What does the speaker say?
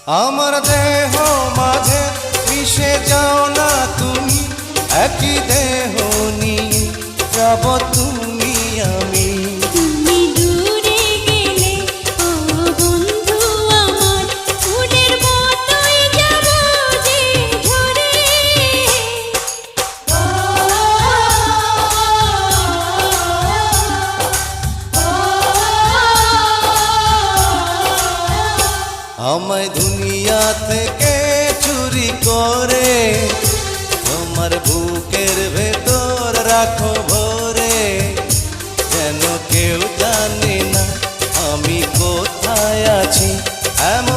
আমার দেহ মাঝে মিশে যাও না তুমি, একই দেহ নিয়ে যাব তুমি আমি। তুমি দূরে গেলে ও বন্ধু আমার, ফুলের মতোই যাব যে ঝরে। আমায় দুনিয়া থেকে চুরি করে তোমার বুকের ভেতর রাখো ভরে, যেন কেউ জানে না আমি কোথায় আছি। এমন